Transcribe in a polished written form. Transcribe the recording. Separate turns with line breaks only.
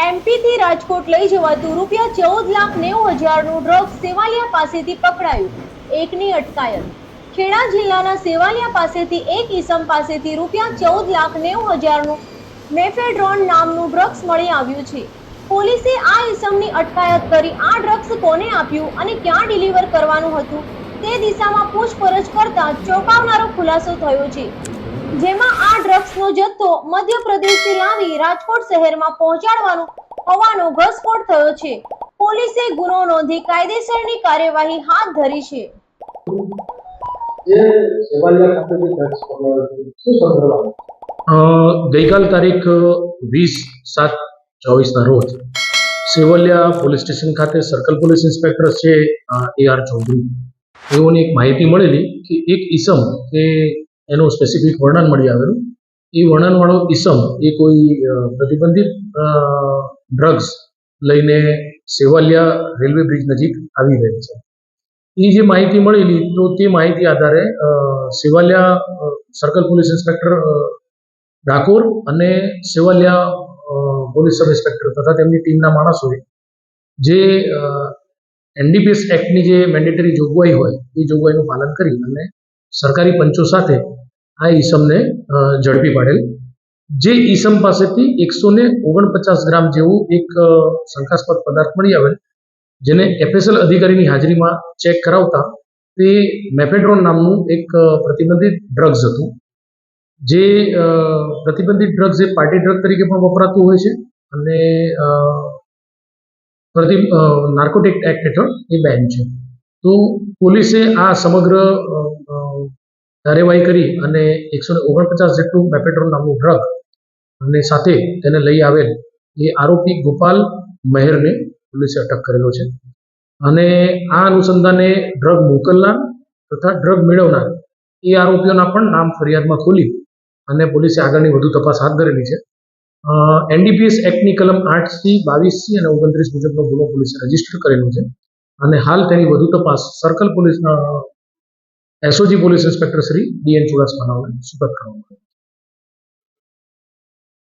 MP થી રાજકોટ લઈ જવાતું ₹14,90,000નું ડ્રગ્સ સેવાલિયા પાસેથી પકડાયું। એકની અટકાયત। ખેડા જિલ્લાના સેવાલિયા પાસેથી એક ઈસમ પાસેથી ₹14,90,000નું મેફેડ્રોન નામનું ડ્રગ્સ મળી આવ્યું છે। પોલીસે આ ઈસમની અટકાયત કરી આ ડ્રગ્સ કોને આપ્યું અને ક્યાં ડિલિવર કરવાનું હતું તે દિશામાં પૂછપરછ કરતા ચોંકાવનારો ખુલાસો થયો છે, જેમાં આ ડ્રગ્સનો જથ્થો મધ્યપ્રદેશથી લાવી રાજકોટ શહેરમાં પહોંચાડવાનો હોવાનો ઘટસ્ફોટ થયો છે। પોલીસે ગુનો નોંધી કાયદેસરની કાર્યવાહી હાથ ધરી છે।
ગઈકાલ તારીખ 20/7/24ના રોજ સેવલિયા પોલીસ સ્ટેશન ખાતે સર્કલ પોલીસ ઇન્સ્પેક્ટર છે AR ચૌધરી એઓને એક માહિતી મળેલી કે એક ઈસમ કે એનું સ્પેસિફિક વર્ણન મળી આવેલું। એ વર્ણનવાળો ઈસમ એ કોઈ પ્રતિબંધિત ડ્રગ્સ લઈને સેવાલિયા રેલવે બ્રિજ નજીક આવી રહી છે। એ જે માહિતી મળેલી તો તે માહિતી આધારે Sevaliya circle police inspector Dakor અને સેવાલિયા પોલીસ સબ ઇન્સ્પેક્ટર તથા તેમની ટીમના માણસોએ જે NDPS એક્ટની જે મેન્ડેટરી જોગવાઈ હોય એ જોગવાઈનું પાલન કરી અને સરકારી પંચો સાથે આ ઈસમને ઝડપી પાડેલ। જે ઈસમ પાસેથી 149 ગ્રામ જેવું એક શંકાસ્પદ પદાર્થ મળી આવેલ, જેને FSL અધિકારીની હાજરીમાં ચેક કરાવતા તે મેફેડ્રોન નામનું એક પ્રતિબંધિત ડ્રગ્સ હતું। જે પ્રતિબંધિત ડ્રગ્સ એ પાર્ટી ડ્રગ તરીકે પણ વપરાતું હોય છે અને નાર્કોટિક એક્ટ હેઠળ એ બેન છે। તો પોલીસે આ સમગ્ર કાર્યવાહી કરી અને 149 જેટલું મેફેડ્રોન નામનું ડ્રગ અને સાથે તેને લઈ આવેલ એ આરોપી ગોપાલ મહેરને પોલીસે અટક કરેલો છે અને આ અનુસંધાને ડ્રગ મોકલનાર તથા ડ્રગ મેળવનાર એ આરોપીઓના પણ નામ ફરિયાદમાં ખોલી અને પોલીસે આગળની વધુ તપાસ હાથ ધરેલી છે। NDPS એક્ટની કલમ 8C, 22C અને 29 મુજબનો ગુનો પોલીસે રજીસ્ટર કરેલો છે અને હાલ તેની વધુ તપાસ સર્કલ પોલીસના SOG police inspector Shri DN ચુડાસમાને સુપરત કરવામાં આવી।